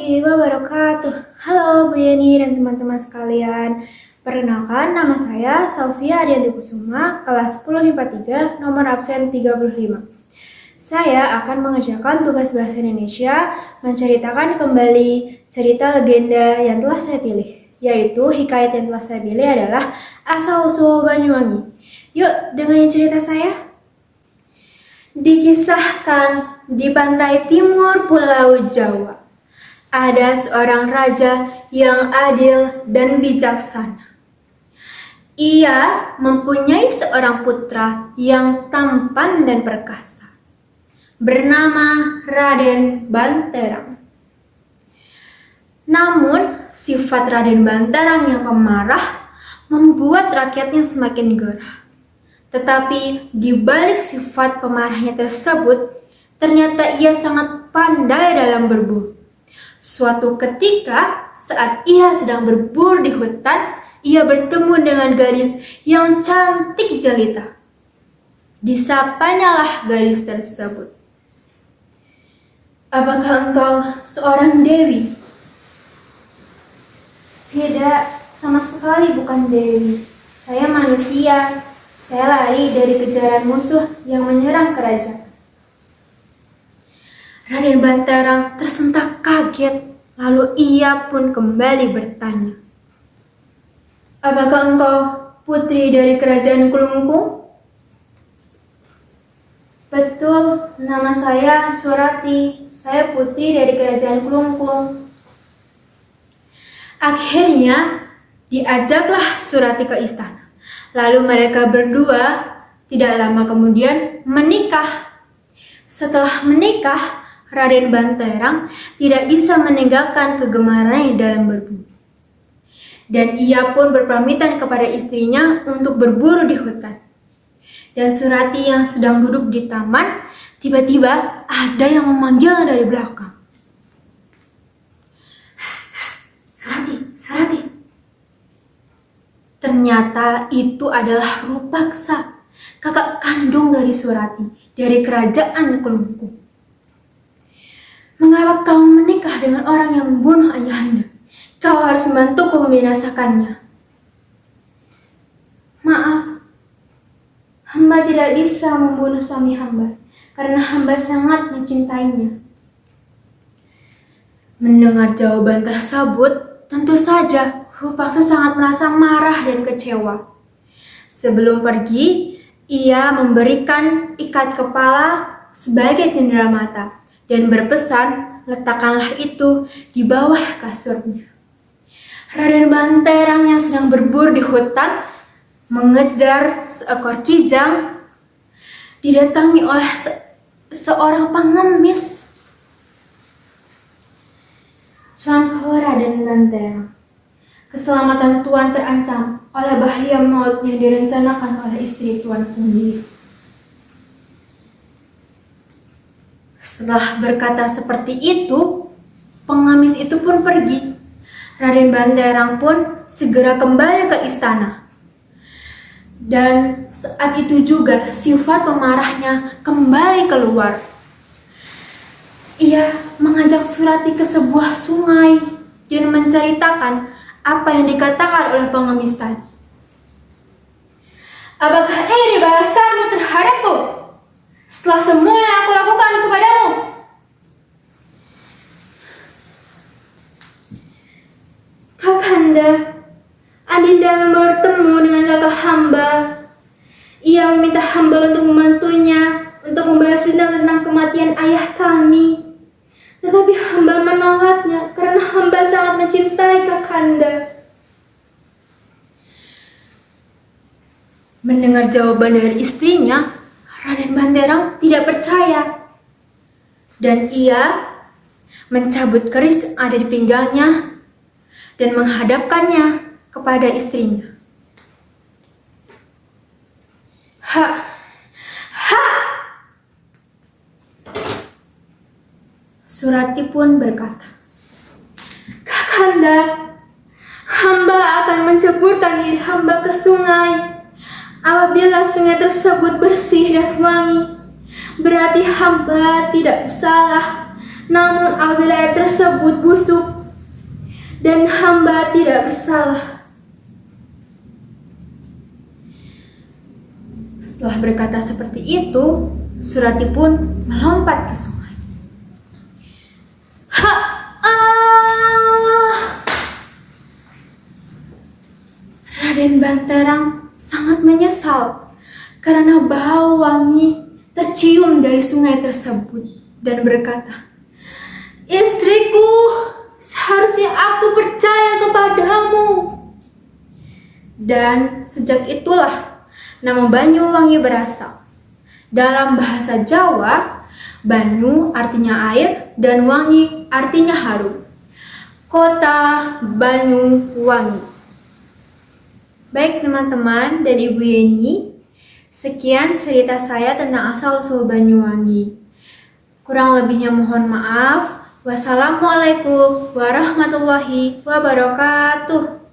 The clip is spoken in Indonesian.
warahmatullahi wabarakatuh. Halo Bu Yeni dan teman-teman sekalian. Perkenalkan, nama saya Sofia Arianti Kusuma, kelas 10 MIPA 3, nomor absen 35. Saya akan mengerjakan tugas bahasa Indonesia, menceritakan kembali cerita legenda yang telah saya pilih, yaitu hikayat yang telah saya pilih adalah Asal-usul Banyuwangi. Yuk, dengerin cerita saya. Dikisahkan di pantai timur Pulau Jawa, ada seorang raja yang adil dan bijaksana. Ia mempunyai seorang putra yang tampan dan perkasa, bernama Raden Banterang. Namun, sifat Raden Banterang yang pemarah membuat rakyatnya semakin gerah. Tetapi di balik sifat pemarahnya tersebut, ternyata ia sangat pandai dalam berburu. Suatu ketika, saat ia sedang berburu di hutan, ia bertemu dengan gadis yang cantik jelita. Disapanyalah gadis tersebut. "Apakah engkau seorang dewi?" "Tidak, sama sekali bukan dewi. Saya manusia. Saya lari dari kejaran musuh yang menyerang kerajaan." Raden Banterang tersentak kaget, lalu ia pun kembali bertanya, "Apakah engkau putri dari kerajaan Kulungkung?" "Betul, nama saya Surati. Saya putri dari kerajaan Kulungkung." Akhirnya diajaklah Surati ke istana. Lalu mereka berdua tidak lama kemudian menikah. Setelah menikah, Raden Banterang tidak bisa meninggalkan kegemarannya dalam berburu. Dan ia pun berpamitan kepada istrinya untuk berburu di hutan. Dan Surati yang sedang duduk di taman, tiba-tiba ada yang memanggilnya dari belakang. "Surati, Surati." Ternyata itu adalah Rupaksa, kakak kandung dari Surati, dari kerajaan Kulungkung. "Mengapa kau menikah dengan orang yang membunuh ayahanda? Kau harus membantuku membinasakannya." "Maaf, hamba tidak bisa membunuh suami hamba, karena hamba sangat mencintainya." Mendengar jawaban tersebut, tentu saja Rupaksa sangat merasa marah dan kecewa. Sebelum pergi, ia memberikan ikat kepala sebagai cenderamata dan berpesan, letakkanlah itu di bawah kasurnya. Raden Banterang yang sedang berburu di hutan mengejar seekor kijang didatangi oleh seorang pengemis. "Tuanku Raden Banterang, keselamatan Tuan terancam oleh bahaya maut yang direncanakan oleh istri Tuan sendiri." Setelah berkata seperti itu, pengemis itu pun pergi. Raden Banterang pun segera kembali ke istana. Dan saat itu juga sifat pemarahnya kembali keluar. Ia mengajak Surati ke sebuah sungai dan menceritakan apa yang dikatakan oleh pengemis tadi. "Apakah ini balasanmu terhadapku setelah semua yang aku lakukan kepadamu?" "Kakanda, adinda bertemu dengan kakak hamba. Ia meminta hamba untuk membantunya untuk membalas dendam tentang kematian ayah kami. Tetapi hamba menolaknya karena hamba sangat mencintai kakanda." Mendengar jawaban dari istrinya, Raden Banterang tidak percaya. Dan ia mencabut keris yang ada di pinggangnya dan menghadapkannya kepada istrinya. "Ha! Ha!" Surati pun berkata, "Kakanda, hamba akan menceburkan diri hamba ke sungai. Apabila sungai tersebut bersih dan wangi, berarti hamba tidak bersalah. Namun apabila air tersebut busuk tidak bersalah. Setelah berkata seperti itu, Surati pun melompat ke sungai. Raden Banterang sangat menyesal karena bau wangi tercium dari sungai tersebut dan berkata, "Istriku, seharusnya aku percaya kepadamu." Dan sejak itulah nama Banyuwangi berasal. Dalam bahasa Jawa, Banyu artinya air dan wangi artinya harum. Kota Banyuwangi. Baik teman-teman dan Ibu Yeni, sekian cerita saya tentang asal-usul Banyuwangi. Kurang lebihnya mohon maaf. Wassalamualaikum warahmatullahi wabarakatuh.